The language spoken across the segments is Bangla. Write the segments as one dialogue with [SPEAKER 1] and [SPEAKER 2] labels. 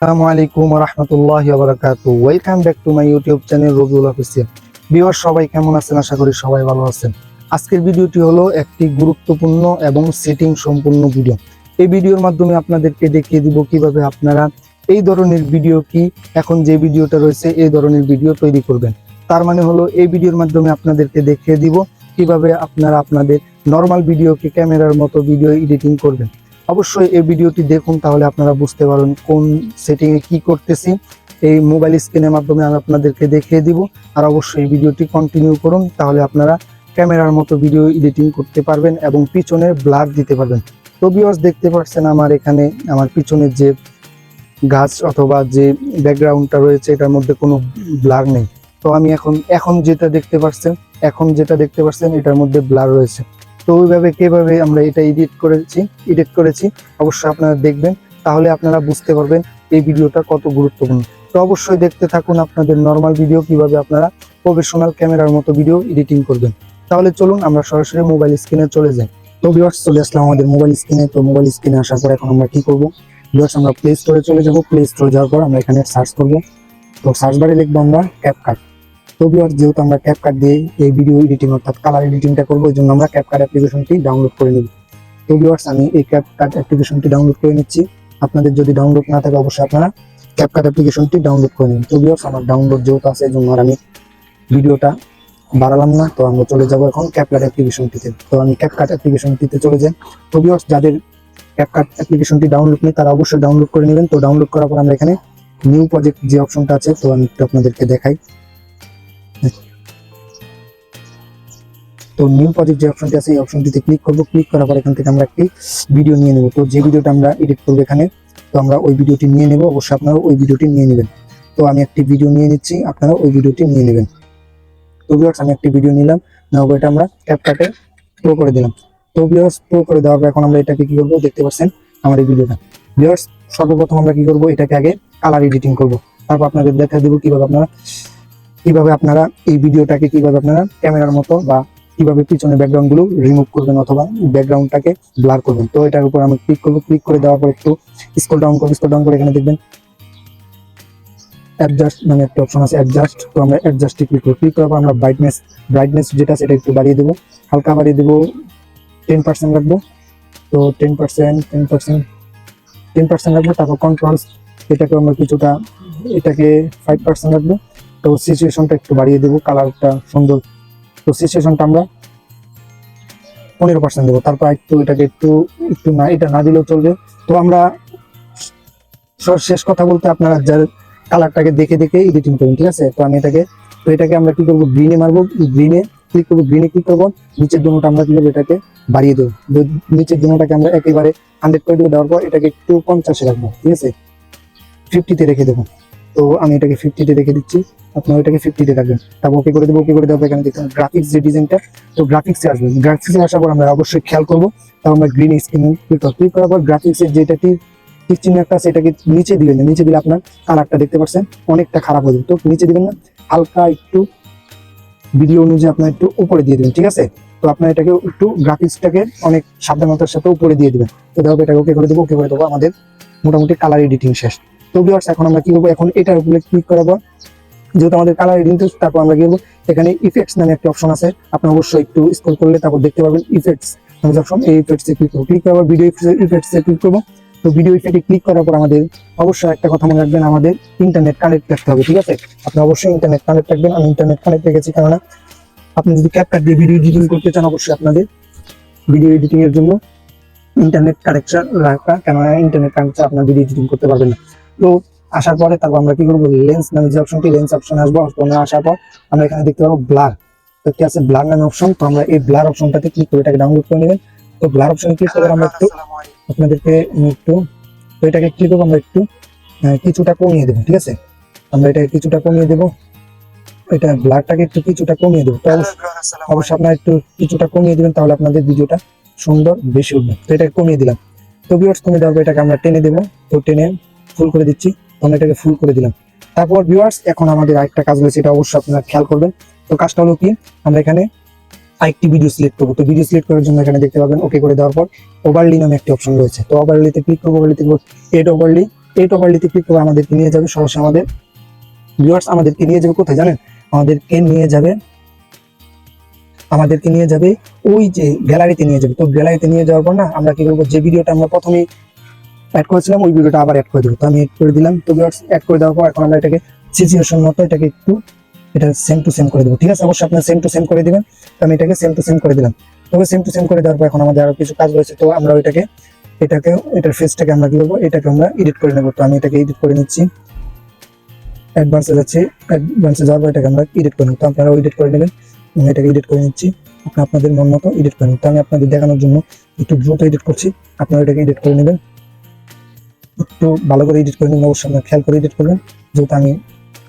[SPEAKER 1] আসসালামু আলাইকুম ওয়া রাহমাতুল্লাহি ওয়া বারাকাতুহু। Welcome back to my YouTube channel Rabiul official. Viewers সবাই কেমন আছেন? আশা করি সবাই ভালো আছেন। আজকের ভিডিওটি হলো একটি গুরুত্বপূর্ণ এবং সেটিং সম্পূর্ণ ভিডিও। এই ভিডিওর মাধ্যমে আপনাদেরকে দেখিয়ে দিব কিভাবে আপনারা এই ধরনের ভিডিও কি এখন যে ভিডিওটা রয়েছে এই ধরনের ভিডিও তৈরি করবেন। তার মানে হলো এই ভিডিওর মাধ্যমে আপনাদেরকে দেখিয়ে দিব কিভাবে আপনারা আপনাদের নরমাল ভিডিওকে ক্যামেরার মতো ভিডিও এডিটিং করবেন। অবশ্যই এই ভিডিওটি দেখুন, তাহলে আপনারা বুঝতে পারবেন কোন সেটিং এ কি করতেছি। এই মোবাইল স্ক্রিনের মাধ্যমে আমি আপনাদেরকে দেখিয়ে দিব। আর অবশ্যই এই ভিডিওটি কন্টিনিউ করুন, তাহলে আপনারা ক্যামেরার মতো ভিডিও এডিটিং করতে পারবেন এবং পিছনে ব্লার দিতে পারবেন। তো ভিউয়ার্স দেখতে পাচ্ছেন আমার এখানে আমার পিছনের যে গাছ অথবা যে ব্যাকগ্রাউন্ডটা রয়েছে এটার মধ্যে কোনো ব্লার নেই। তো আমি এখন যেটা দেখতে পাচ্ছেন এটার মধ্যে ব্লার রয়েছে। তো ওইভাবে কিভাবে আমরা এটা এডিট করেছি অবশ্যই আপনারা দেখবেন, তাহলে আপনারা বুঝতে পারবেন এই ভিডিওটা কত গুরুত্বপূর্ণ। তো অবশ্যই দেখতে থাকুন আপনাদের নর্মাল ভিডিও কিভাবে আপনারা প্রফেশনাল ক্যামেরার মতো ভিডিও এডিটিং করবেন। তাহলে চলুন আমরা সরাসরি মোবাইল স্ক্রিনে চলে যাই। তো ভিউয়ার্স চলে আসলাম আমাদের মোবাইল স্ক্রিনে। তো মোবাইল স্ক্রিনে আসার পর এখন আমরা কি করব, ভিউয়ার্স আমরা প্লে স্টোরে চলে যাব। প্লে স্টোরে যাওয়ার পর আমরা এখানে সার্চ করব। তো সার্চ বারে লিখবো আমরা ক্যাপকাট। তো ভিউয়ার্স যেহেতু আমরা ক্যাপকাট দিয়ে এই ভিডিও এডিটিং অর্থাৎ কালার এডিটিংটা করবো, এই জন্য আমরা ক্যাপকাট অ্যাপ্লিকেশনটি ডাউনলোড করে নিব। তো ভিউয়ার্স আমি এই ক্যাপকাট অ্যাপ্লিকেশনটি ডাউনলোড করে নিচ্ছি। আপনাদের যদি ডাউনলোড না থাকে অবশ্যই আপনারা ক্যাপকাট অ্যাপ্লিকেশনটি ডাউনলোড করে নিন। তো ভিউয়ার্স আমার ডাউনলোড যেহেতু আছে এই জন্য আর আমি ভিডিওটা বাড়ালাম না। তো আমরা চলে যাব এখন ক্যাপকাট অ্যাপ্লিকেশনটিতে। তো আমি ক্যাপকাট অ্যাপ্লিকেশনটিতে চলে যাই। তো ভিউয়ার্স যাদের ক্যাপকাট অ্যাপ্লিকেশনটি ডাউনলোড নেই তারা অবশ্যই ডাউনলোড করে নেবেন। তো ডাউনলোড করার পর আমরা এখানে নিউ প্রজেক্ট যে অপশনটা আছে, তো আমি একটু আপনাদেরকে দেখাই। তো নিউ প্রজেক্ট যে অপশনটি আছে এই অপশনটিতে ক্লিক করব। ক্লিক করার পর এখান থেকে আমরা একটি ভিডিও নিয়ে নেব। তো যে ভিডিওটা আমরা এডিট করবো এখানে, তো আমরা ওই ভিডিওটি নিয়ে নেব। অবশ্যই আপনারা ওই ভিডিওটি নিয়ে নেবেন। তো আমি একটি ভিডিও নিয়ে নিচ্ছি, আপনারা ওই ভিডিওটি নিয়ে নেবেন। তো ভিউয়ার্স আমি একটি ভিডিও নিলাম, নেওয়ার এটা আমরা ক্যাপকাটে প্রো করে দিলাম। তো ভিউয়ার্স প্রো করে দেওয়ার পর এখন আমরা এটাকে কি করব দেখতে পাচ্ছেন আমার এই ভিডিওটা। ভিউয়ার্স সর্বপ্রথম আমরা কি করব, এটাকে আগে কালার এডিটিং করব। তারপর আপনাদের দেখা দেবো কিভাবে আপনারা এই ভিডিওটাকে কিভাবে আপনারা ক্যামেরার মতো বা কিভাবে পিছনে ব্যাকগ্রাউন্ড গুলো রিমুভ করবেন অথবা ব্যাকগ্রাউন্ডটাকে ব্লার করবেন। তো এটার উপর আমি ক্লিক করব। ক্লিক করে দেওয়ার পর একটু স্ক্রল ডাউন করে এখানে দেখবেন অ্যাডজাস্ট মানে একটা অপশন আছে অ্যাডজাস্ট। তো আমরা অ্যাডজাস্টে ক্লিক করব। ক্লিক করার পর আমরা ব্রাইটনেস যেটা সেটা একটু বাড়িয়ে দেবো, হালকা বাড়িয়ে দেবো, 10% রাখবো। তো 10% রাখবো। তারপর কন্ট্রোলস এটাকে আমরা এটাকে 5% রাখবো। তো সিচুয়েশনটা একটু বাড়িয়ে দেবো, কালারটা সুন্দর। তো সিচুয়েশনটা আমরা 15% দেবো। তারপর এটাকে একটু না, এটা না দিলেও চলবে। তো আমরা শেষ কথা বলতে আপনারা যার কালারটাকে দেখে এডিটিং করুন, ঠিক আছে। তো এটাকে আমরা কি করবো, গ্রিনে মারবো। গ্রিনে ক্লিক করবো। নিচের জন্যটা আমরা কি করবো, এটাকে বাড়িয়ে দেবো। নিচের জন্যটাকে আমরা একেবারে 100 করে দেবো। দেওয়ার পর এটাকে একটু 50-এ রাখবো, ঠিক আছে, 50-তে রেখে দেবো। তো আমি এটাকে 50-তে রেখে দিচ্ছি, আপনারা এটাকে 50-তে রাখবেন। তারপর ওকে করে দেবো। এখানে দেখুন গ্রাফিক্স যে ডিজাইনটা, তো গ্রাফিক্সে আসবেন। গ্রাফিক্সে আসার পর আমরা অবশ্যই খেয়াল করবো। তারপর আমরা গ্রিন স্ক্রিনে ক্লিক করার পর গ্রাফিক্সের যেটা টিক চিহ্ন একটা আছে এটাকে নিচে দিবেন না। নিচে দিলে আপনার কালারটা দেখতে পাচ্ছেন অনেকটা খারাপ হয়ে যাবে। তো নিচে দিবেন না, হালকা একটু ভিডিও অনুযায়ী আপনার একটু উপরে দিয়ে দিবেন, ঠিক আছে। তো আপনার এটাকে একটু গ্রাফিক্সটাকে অনেক সাবধানতার সাথে উপরে দিয়ে দিবেন। তো দেখো এটাকে ওকে করে দেবো। আমাদের মোটামুটি কালার এডিটিং শেষ। তো ভিউয়ার্স এখন আমরা কি করবো, এখন এটার উপরে ক্লিক করার পর যেহেতু আমাদের কালার এডিটিং, তারপর আমরা কি করবো, এখানে ইফেক্টস নামে একটা অপশন আছে, আপনি অবশ্যই একটু স্ক্রল করলে তারপর দেখতে পাবেন ইফেক্টস নামে অপশন। এই ইফেক্টসে ক্লিক করবো। ক্লিক করার পর ভিডিও ইফেক্টসে ক্লিক করবো। তো ভিডিও ইফেক্টে ক্লিক করার পর আমাদের অবশ্যই একটা কথা মনে রাখবেন, আমাদের ইন্টারনেট কানেক্ট রাখতে হবে, ঠিক আছে। আপনি অবশ্যই ইন্টারনেট কানেক্ট রাখবেন। আমি ইন্টারনেট কানেক্ট রেখেছি, কেননা আপনি যদি ক্যাপকাট দিয়ে ভিডিও এডিটিং করতে চান অবশ্যই আপনাদের ভিডিও এডিটিং এর জন্য ইন্টারনেট কানেকশন রাখা, কেননা ইন্টারনেট কানেকশন আপনার ভিডিও এডিটিং করতে পারবেন না। তো আসার পরে তারপর আমরা কি করবো, লেন্স নামে যে অপশনটি, লেন্স অপশন আসবো। আসার পর আমরা এখানে দেখতে পাবো ব্লার। তো কি আছে, ব্লার নামে অপশন। তো আমরা এই ব্লার অপশনটাতে ক্লিক করে এটাকে ডাউনলোড করে নেবেন। তো ব্লার অপশনে ক্লিক করে আমরা আপনাদেরকে তো এটাকে ক্লিক করবো, আমরা একটু কিছুটা কমিয়ে দেবো, ঠিক আছে। আমরা এটাকে কিছুটা কমিয়ে দেবো, এটা ব্লারটাকে একটু কিছুটা কমিয়ে দেবো। তো অবশ্যই আপনারা একটু কিছুটা কমিয়ে দিবেন, তাহলে আপনাদের ভিডিওটা সুন্দর বেশি উঠবে। তো এটাকে কমিয়ে দিলাম। তো ভিউয়ার্স কমিয়ে দেওয়ার পর এটাকে আমরা টেনে দেবো। তো টেনে ফুল করে দিচ্ছি। তো আমরা এটাকে ফুল করে দিলাম। তারপর ভিউয়ার্স এখন আমাদের আরেকটা কাজ রয়েছে, এটা অবশ্যই আপনারা খেয়াল করবেন। তো কাজটা হলো কি, আমরা এখানে আরেকটি ভিডিও সিলেক্ট করবো। তো ভিডিও সিলেক্ট করার জন্য এখানে দেখতে পাবেন ওকে করে দেওয়ার পর ওভারলি নামে একটি অপশন রয়েছে। তো ওভারলিতে ক্লিক করবো। Add overlay. এই প্রপার্টিতে ক্লিক করে আমাদেরকে নিয়ে যাবে সরাসরি আমাদের ভিউয়ার্স, আমাদেরকে নিয়ে যাবে কোথায় জানেন? আমাদেরকে নিয়ে যাবে ওই যে গ্যালারিতে নিয়ে যাবে। তো গ্যালারিতে নিয়ে যাওয়ার পর না আমরা কি করবো, যে ভিডিওটা আমরা প্রথমে অ্যাড করেছিলাম ওই ভিডিওটা আবার অ্যাড করে দেবো। তো আমি অ্যাড করে দিলাম। তো ভিউয়ার্স অ্যাড করে দেওয়ার পর এখন আমরা এটাকে সিচুয়েশন মতো এটাকে একটু এটা সেম টু সেম করে দেবো, ঠিক আছে? অবশ্যই আপনারা সেম টু সেম করে দিবেন। তো আমি এটাকে সেম টু সেম করে দিলাম। তবে সেম টু সেম করে দেওয়ার পর এখন আমাদের আরো কিছু কাজ রয়েছে। তো আমরা এটার ফেসটাকে আমরা কি করবো, এটাকে আমরা এডিট করে নেবো। তো আমি এটাকে এডিট করে নিচ্ছি, অ্যাডভান্সে যাচ্ছি, অ্যাডভান্সে যাওয়ার পর এটাকে আমরা এডিট করে নেবো। তো আপনারাও এডিট করে নেবেন। আমি এটাকে এডিট করে নিচ্ছি, আপনাদের মন মতো এডিট করে নেবেন। তো আমি আপনাদের দেখানোর জন্য একটু দ্রুত এডিট করছি, আপনারা এটাকে এডিট করে নেবেন, একটু ভালো করে এডিট করে নেবেন। অবশ্যই আপনারা খেয়াল করে এডিট করবেন, যেহেতু আমি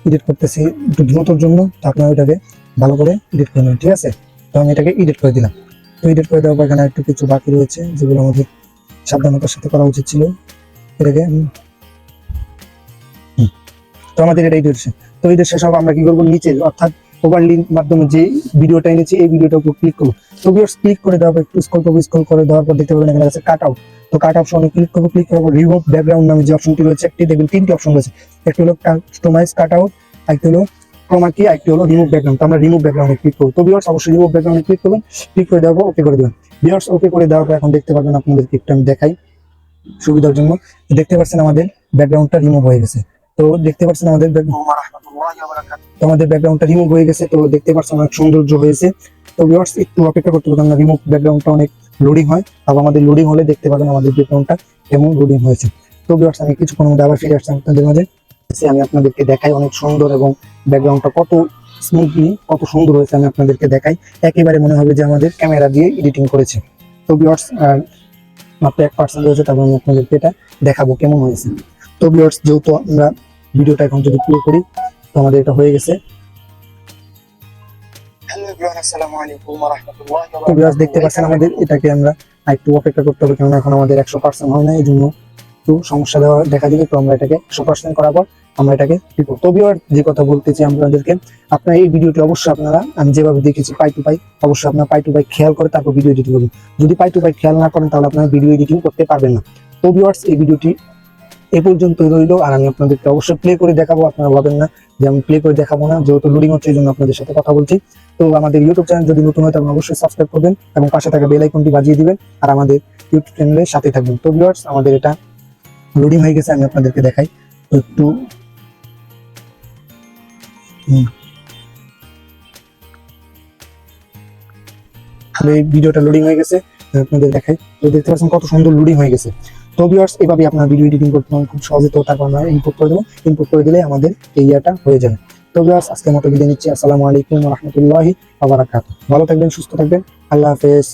[SPEAKER 1] এডিট করতেছি একটু দ্রুতর জন্য। তো আপনারা এটাকে ভালো করে এডিট করে নেবেন, ঠিক আছে? তো আমি এটাকে এডিট করে দিলাম। তো এডিট করে দেওয়ার পর এখানে একটু কিছু বাকি রয়েছে যেগুলো আমাদের সাবধানতার সাথে করা উচিত ছিল। এটাকে তো আমাদের এটা এডিট শেষ। তো এডিট শেষ হবে আমরা কি করবো, নিচে অর্থাৎ ওভারলির মাধ্যমে যে ভিডিওটা এনেছি এই ভিডিওটার উপর ক্লিক করবো। তো ভিউয়ার্স ক্লিক করে দেওয়ার পর একটু স্ক্রল করবো, স্ক্রল করে দেওয়ার পর দেখতে পাবেন এখানে আছে কাট আউট। তো কাট অপশনে ক্লিক করবো, ক্লিক করবো রিমুভ ব্যাকগ্রাউন্ড নামে যে অপশনটি রয়েছে, একটি দেখবেন তিনটি অপশন রয়েছে, একটি হলো কাস্টমাইজ কাট আউট, একটি হলো ক্রোমা কি, একটি হলো রিমুভ ব্যাকগ্রাউন্ড। তো আমরা রিমুভ ব্যাকগ্রাউন্ডে ক্লিক করবো। তো ভিউয়ার্স অবশ্যই রিমুভ ব্যাকগ্রাউন্ডে ক্লিক করবেন, ক্লিক করে দেওয়ার পর ওকে করে দেবেন। ভিউয়ার্স ওকে করে দেওয়ার পর এখন দেখতে পাবেন, আপনাদেরকে একটু আমি দেখাই সুবিধার জন্য। দেখতে পাচ্ছেন আমাদের ব্যাকগ্রাউন্ডটা রিমুভ হয়ে গেছে। তো দেখতে পাচ্ছেন আমাদের ব্যাকগ্রাউন্ডটা রিমুভ হয়ে গেছে। তো দেখতে পাচ্ছেন অনেক সৌন্দর্য হয়েছে। তো ভিউয়ার্স একটু অপেক্ষা করতে পারেন, রিমুভ ব্যাকগ্রাউন্ডটা অনেক লোডিং হয়, আবার আমাদের লোডিং হলে দেখতে পাবেন আমাদের ব্যাকগ্রাউন্ডটা কেমন লোডিং হয়েছে। তো ভিউয়ার্স আমি কিছুক্ষণের মধ্যে আবার ফিরে আসছি আপনাদের মাঝে। আমি আপনাদেরকে দেখাই অনেক সুন্দর এবং ব্যাকগ্রাউন্ডটা কত স্মুথলি কত সুন্দর হয়েছে আমি আপনাদেরকে দেখাই। একেবারে মনে হবে যে আমাদের ক্যামেরা দিয়ে এডিটিং করেছে। তো ভিউয়ার্স মাত্র 1% রয়েছে, তারপর আমি আপনাদেরকে এটা দেখাবো কেমন হয়েছে। তো ভিউয়ার্স যেহেতু আমরা ভিডিওটা এখন যদি প্লে করি, তো আমাদের এটা হয়ে গেছে। হ্যালো এভরিওয়ান, আসসালামু আলাইকুম ওয়া রাহমাতুল্লাহি ওয়া বারাকাতুহু। ভিউয়ার্স দেখতে পাচ্ছেন আমাদের এটাকে আমরা একটু অপেক্ষা করতে হবে, কারণ এখন আমাদের 100% হয় না, এই জন্য একটু সমস্যা দেখা দিবে। তো আমরা এটাকে 100% করার পর আমরা এটাকে কি করব। তো ভিউয়ার যে কথা বলতেছি আপনাদেরকে, আপনারা এই ভিডিওটি অবশ্যই আপনারা আমি যেভাবে দেখেছি পাই টু পাই, অবশ্যই আপনারা পাই টু পাই খেয়াল করে তারপর ভিডিও এডিটিং করবেন। যদি পাই টু পাই খেয়াল না করেন তাহলে আপনারা ভিডিও এডিটিং করতে পারবেন না। তো ভিউয়ার্স এই ভিডিওটি এ পর্যন্তই রইল, আর আমি আপনাদেরকে অবশ্যই প্লে করে দেখাবো। আপনারা ভাবেন না যে আমি প্লে করে দেখাবো না, যেহেতু লোডিং হচ্ছে এই জন্য আপনাদের সাথে কথা বলছি। তো আমাদের ইউটিউব চ্যানেল যদি নতুন হয় তাহলে অবশ্যই সাবস্ক্রাইব করবেন এবং পাশে থাকা বেল আইকনটি বাজিয়ে দিবেন, আর আমাদের ইউটিউব চ্যানেলের সাথে থাকবেন। তো ভিউয়ার্স আমাদের এটা লোডিং হয়ে গেছে, আমি আপনাদেরকে দেখাই একটু। এই ভিডিওটা লোডিং হয়ে গেছে, আপনাদের দেখাই। তো দেখতে পাচ্ছেন কত সুন্দর লোডিং হয়ে গেছে। তো ভিউয়ার্স এভাবে আপনার ভিডিও এডিটিং করতে পারেন খুব সহজে। তো তারপর আমরা ইনপুট করে দেবো, ইনপুট করে দিলে আমাদের এই ইয়াটা হয়ে যাবে। তো ভিউয়ার্স আজকের মতো বিদায় নিচ্ছি। আসসালামু আলাইকুম ওয়া রাহমাতুল্লাহি ওয়া বারাকাতুহু। ভালো থাকবেন, সুস্থ থাকবেন, আল্লাহ হাফেজ।